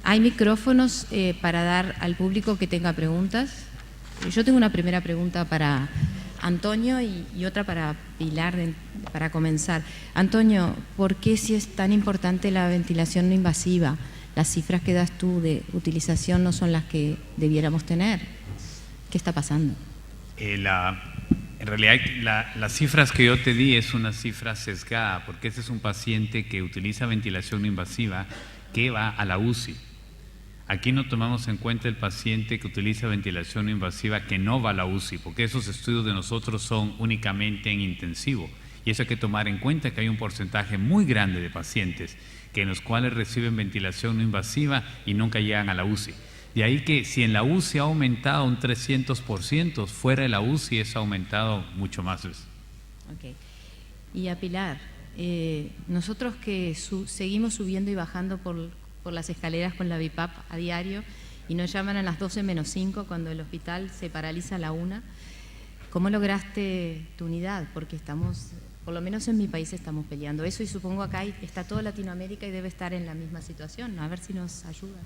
Hay micrófonos para dar al público que tenga preguntas. Yo tengo una primera pregunta para Antonio y otra para Pilar, para comenzar. Antonio, ¿por qué si es tan importante la ventilación no invasiva? Las cifras que das tú de utilización no son las que debiéramos tener. ¿Qué está pasando? En realidad, las cifras que yo te di es una cifra sesgada, porque este es un paciente que utiliza ventilación no invasiva que va a la UCI. Aquí no tomamos en cuenta el paciente que utiliza ventilación no invasiva que no va a la UCI, porque esos estudios de nosotros son únicamente en intensivo. Y eso hay que tomar en cuenta, que hay un porcentaje muy grande de pacientes en los cuales reciben ventilación no invasiva y nunca llegan a la UCI. De ahí que si en la UCI ha aumentado un 300%, fuera de la UCI es aumentado mucho más. Okay. Y a Pilar, nosotros que seguimos subiendo y bajando por las escaleras con la BIPAP a diario y nos llaman a las 12 menos 5 cuando el hospital se paraliza a la 1, ¿cómo lograste tu unidad? Porque estamos, por lo menos en mi país estamos peleando eso y supongo acá está toda Latinoamérica y debe estar en la misma situación. A ver si nos ayudas.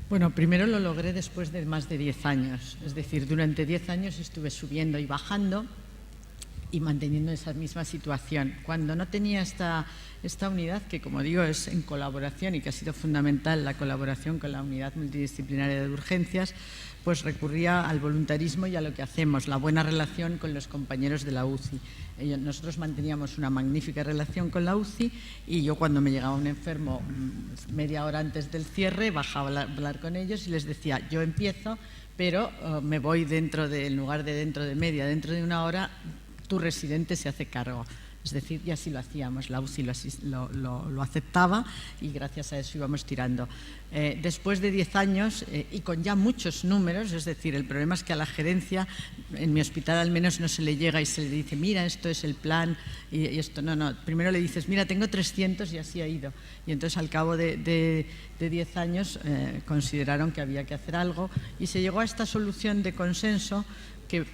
Bueno, primero lo logré después de más de 10 años, es decir, durante 10 años estuve subiendo y bajando y manteniendo esa misma situación. Cuando no tenía esta unidad, que como digo es en colaboración y que ha sido fundamental la colaboración con la unidad multidisciplinaria de urgencias, pues recurría al voluntarismo y a lo que hacemos, la buena relación con los compañeros de la UCI. Nosotros manteníamos una magnífica relación con la UCI y yo cuando me llegaba un enfermo media hora antes del cierre bajaba a hablar con ellos y les decía, yo empiezo, pero me voy en lugar de dentro de media, dentro de una hora, tu residente se hace cargo. Es decir, y así lo hacíamos, la UCI lo aceptaba y gracias a eso íbamos tirando. Después de 10 años y con ya muchos números, es decir, el problema es que a la gerencia, en mi hospital al menos no se le llega y se le dice, mira, esto es el plan y esto, no, primero le dices, mira, tengo 300 y así ha ido. Y entonces al cabo de 10 años consideraron que había que hacer algo y se llegó a esta solución de consenso que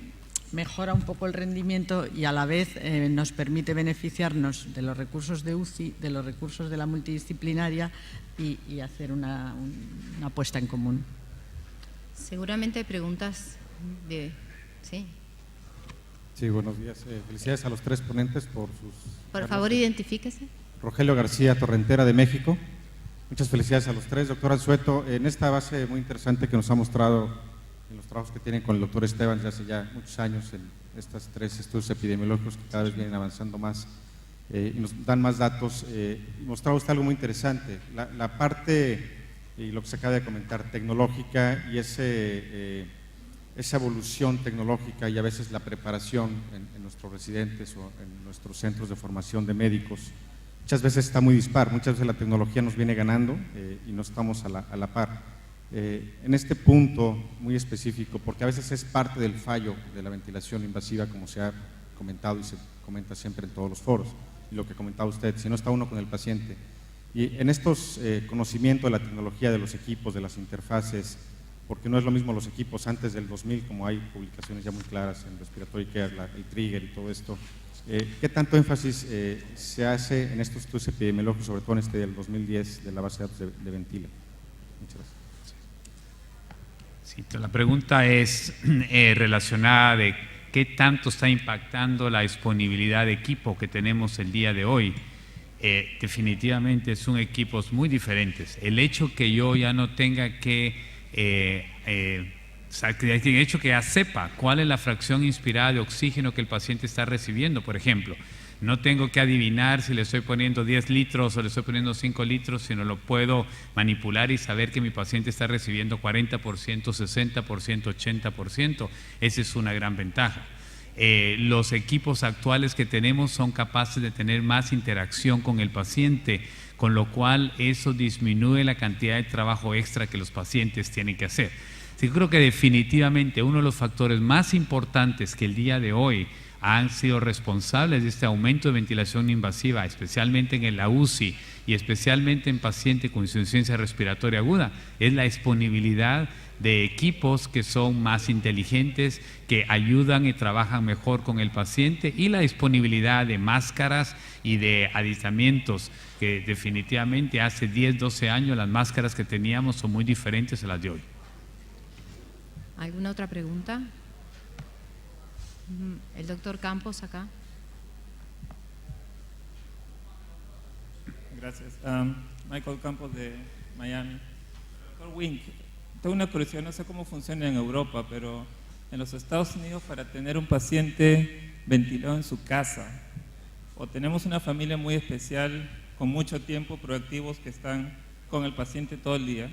mejora un poco el rendimiento y a la vez nos permite beneficiarnos de los recursos de UCI, de los recursos de la multidisciplinaria y hacer una apuesta en común. Seguramente hay preguntas de... ¿Sí? Sí, buenos días. Felicidades a los tres ponentes por sus... Por favor, identifíquese. Rogelio García Torrentera, de México. Muchas felicidades a los tres. Doctor Anzueto, en esta base muy interesante que nos ha mostrado en los trabajos que tienen con el doctor Esteban ya hace ya muchos años en estos 3 estudios epidemiológicos que cada vez vienen avanzando más y nos dan más datos. Mostraba usted algo muy interesante, la parte, y lo que se acaba de comentar, tecnológica y esa evolución tecnológica y a veces la preparación en nuestros residentes o en nuestros centros de formación de médicos. Muchas veces está muy dispar, muchas veces la tecnología nos viene ganando y no estamos a la par. En este punto muy específico, porque a veces es parte del fallo de la ventilación invasiva, como se ha comentado y se comenta siempre en todos los foros, y lo que comentaba usted, si no está uno con el paciente. Y en estos conocimientos de la tecnología, de los equipos, de las interfaces, porque no es lo mismo los equipos antes del 2000, como hay publicaciones ya muy claras en Respiratory Care, el Trigger y todo esto, ¿qué tanto énfasis se hace en estos estudios epidemiológicos, sobre todo en este del 2010 de la base de datos de Ventila? Muchas gracias. Sí, la pregunta es relacionada de qué tanto está impactando la disponibilidad de equipo que tenemos el día de hoy. Definitivamente son equipos muy diferentes. El hecho que yo ya no tenga que, el hecho que ya sepa cuál es la fracción inspirada de oxígeno que el paciente está recibiendo, por ejemplo, no tengo que adivinar si le estoy poniendo 10 litros o le estoy poniendo 5 litros, sino lo puedo manipular y saber que mi paciente está recibiendo 40%, 60%, 80%. Esa es una gran ventaja. Los equipos actuales que tenemos son capaces de tener más interacción con el paciente, con lo cual eso disminuye la cantidad de trabajo extra que los pacientes tienen que hacer. Sí, creo que definitivamente uno de los factores más importantes que el día de hoy han sido responsables de este aumento de ventilación invasiva, especialmente en la UCI y especialmente en pacientes con insuficiencia respiratoria aguda, es la disponibilidad de equipos que son más inteligentes, que ayudan y trabajan mejor con el paciente, y la disponibilidad de máscaras y de adiestramientos, que definitivamente hace 10, 12 años las máscaras que teníamos son muy diferentes a las de hoy. ¿Alguna otra pregunta? El doctor Campos acá. Gracias. Michael Campos de Miami. Doctor Wink, tengo una curiosidad, no sé cómo funciona en Europa, pero en los Estados Unidos, para tener un paciente ventilado en su casa, o tenemos una familia muy especial con mucho tiempo, proactivos, que están con el paciente todo el día,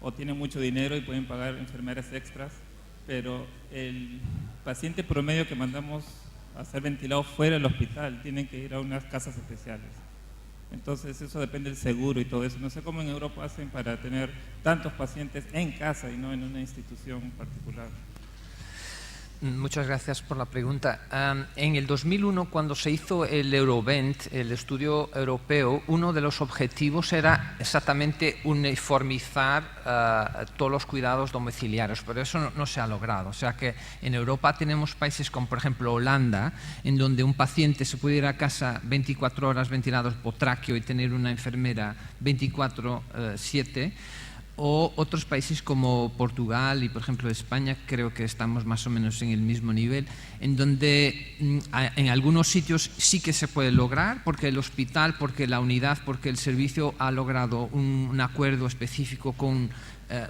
o tienen mucho dinero y pueden pagar enfermeras extras, pero el paciente promedio que mandamos a ser ventilado fuera del hospital tienen que ir a unas casas especiales. Entonces eso depende del seguro y todo eso. No sé cómo en Europa hacen para tener tantos pacientes en casa y no en una institución particular. Muchas gracias por la pregunta. En el 2001, cuando se hizo el Eurovent, el estudio europeo, uno de los objetivos era exactamente uniformizar todos los cuidados domiciliarios, pero eso no se ha logrado. O sea que en Europa tenemos países como, por ejemplo, Holanda, en donde un paciente se puede ir a casa 24 horas ventilados por tráqueo y tener una enfermera 24/7. O otros países como Portugal y, por ejemplo, España, creo que estamos más o menos en el mismo nivel, en donde en algunos sitios sí que se puede lograr, porque el hospital, porque la unidad, porque el servicio ha logrado un acuerdo específico con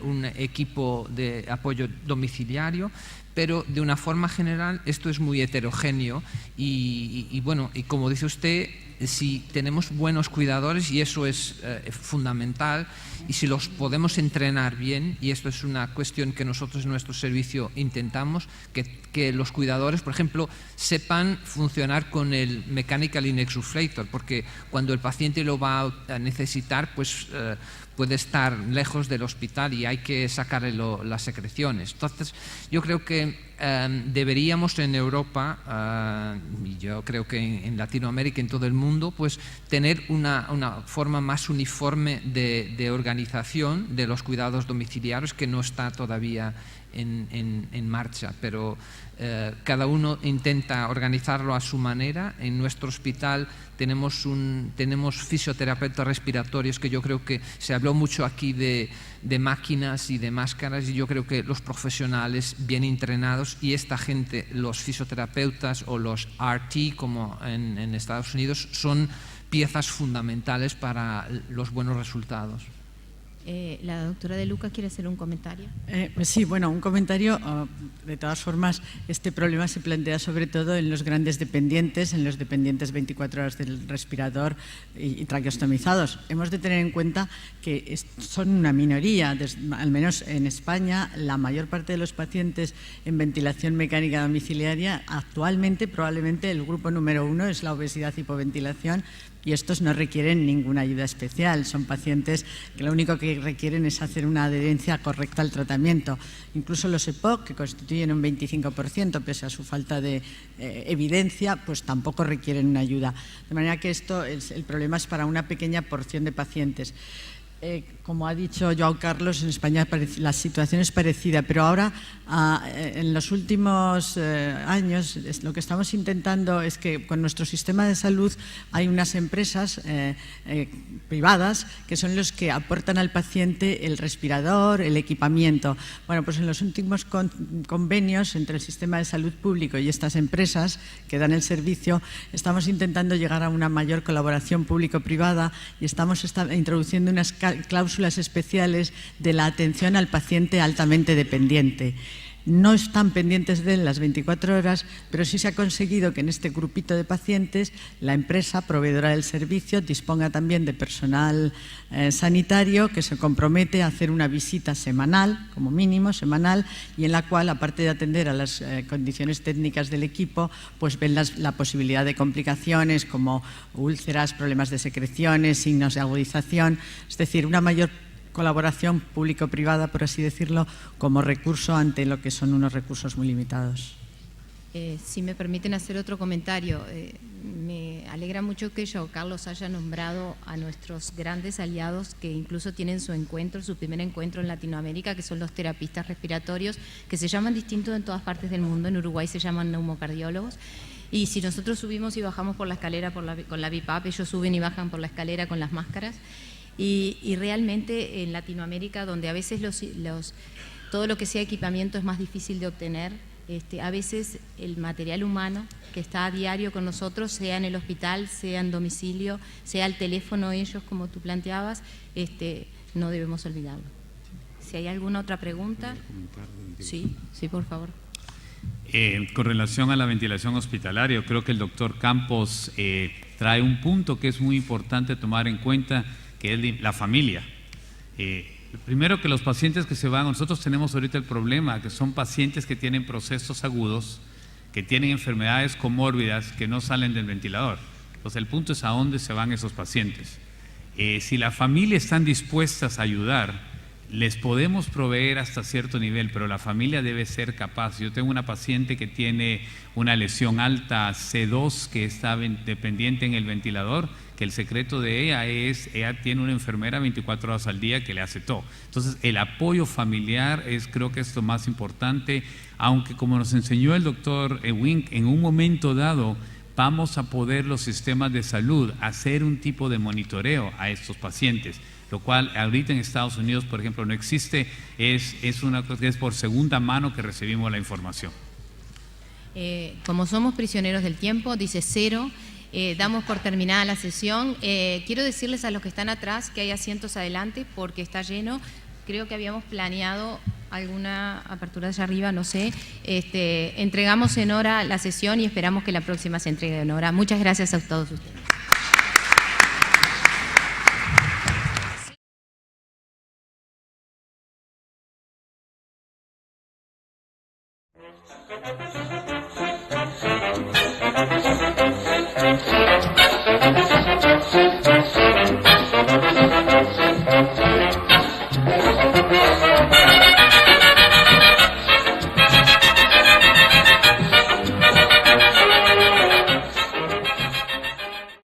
un equipo de apoyo domiciliario, pero de una forma general esto es muy heterogéneo y bueno, y como dice usted, si tenemos buenos cuidadores, y eso es fundamental, y si los podemos entrenar bien, y esto es una cuestión que nosotros en nuestro servicio intentamos, que los cuidadores, por ejemplo, sepan funcionar con el mechanical inexsufflator, porque cuando el paciente lo va a necesitar, pues puede estar lejos del hospital y hay que sacarle las secreciones. Entonces, yo creo que deberíamos en Europa, y yo creo que en Latinoamérica, en todo el mundo, pues tener una forma más uniforme de organización de los cuidados domiciliarios, que no está todavía en marcha, pero cada uno intenta organizarlo a su manera. En nuestro hospital tenemos fisioterapeutas respiratorios, que yo creo que se habló mucho aquí de máquinas y de máscaras, y yo creo que los profesionales bien entrenados y esta gente, los fisioterapeutas o los RT como en Estados Unidos, son piezas fundamentales para los buenos resultados. La doctora De Luca quiere hacer un comentario. Sí, bueno, un comentario. De todas formas, este problema se plantea sobre todo en los grandes dependientes, en los dependientes 24 horas del respirador y traqueostomizados. Hemos de tener en cuenta que son una minoría, al menos en España, la mayor parte de los pacientes en ventilación mecánica domiciliaria, actualmente probablemente el grupo número 1 es la obesidad hipoventilación, y estos no requieren ninguna ayuda especial. Son pacientes que lo único que requieren es hacer una adherencia correcta al tratamiento. Incluso los EPOC, que constituyen un 25%, pese a su falta de evidencia, pues tampoco requieren una ayuda. De manera que el problema es para una pequeña porción de pacientes. Como ha dicho Joao Carlos, en España la situación es parecida, pero ahora en los últimos años lo que estamos intentando es que con nuestro sistema de salud hay unas empresas privadas que son los que aportan al paciente el respirador, el equipamiento. Bueno, pues en los últimos convenios entre el sistema de salud público y estas empresas que dan el servicio, estamos intentando llegar a una mayor colaboración público-privada y estamos introduciendo unas cláusulas especiales de la atención al paciente altamente dependiente. No están pendientes de él las 24 horas, pero sí se ha conseguido que en este grupito de pacientes la empresa proveedora del servicio disponga también de personal sanitario que se compromete a hacer una visita semanal, como mínimo semanal, y en la cual, aparte de atender a las condiciones técnicas del equipo, pues ven la posibilidad de complicaciones como úlceras, problemas de secreciones, signos de agudización, es decir, una mayor colaboración público-privada, por así decirlo, como recurso ante lo que son unos recursos muy limitados. Si me permiten hacer otro comentario, me alegra mucho que Joao Carlos haya nombrado a nuestros grandes aliados que incluso tienen su primer encuentro en Latinoamérica, que son los terapistas respiratorios, que se llaman distinto en todas partes del mundo. En Uruguay se llaman neumocardiólogos. Y si nosotros subimos y bajamos por la escalera con la BIPAP, ellos suben y bajan por la escalera con las máscaras. Y realmente en Latinoamérica, donde a veces todo lo que sea equipamiento es más difícil de obtener, a veces el material humano que está a diario con nosotros, sea en el hospital, sea en domicilio, sea el teléfono ellos, como tú planteabas, no debemos olvidarlo. Si hay alguna otra pregunta. Sí, por favor. Con relación a la ventilación hospitalaria, creo que el doctor Campos trae un punto que es muy importante tomar en cuenta, que es la familia. Primero, que los pacientes que se van, nosotros tenemos ahorita el problema, que son pacientes que tienen procesos agudos, que tienen enfermedades comórbidas, que no salen del ventilador. Entonces el punto es a dónde se van esos pacientes. Si la familia están dispuestas a ayudar, les podemos proveer hasta cierto nivel, pero la familia debe ser capaz. Yo tengo una paciente que tiene una lesión alta C2 que está dependiente en el ventilador, que el secreto de ella es, ella tiene una enfermera 24 horas al día que le hace todo. Entonces el apoyo familiar creo que es lo más importante, aunque como nos enseñó el doctor Wink, en un momento dado vamos a poder los sistemas de salud hacer un tipo de monitoreo a estos pacientes, lo cual ahorita en Estados Unidos, por ejemplo, no existe, es una cosa que es por segunda mano que recibimos la información. Como somos prisioneros del tiempo, dice 0, damos por terminada la sesión. Quiero decirles a los que están atrás que hay asientos adelante porque está lleno. Creo que habíamos planeado alguna apertura allá arriba, no sé. Entregamos en hora la sesión y esperamos que la próxima se entregue en hora. Muchas gracias a todos ustedes. Thank you.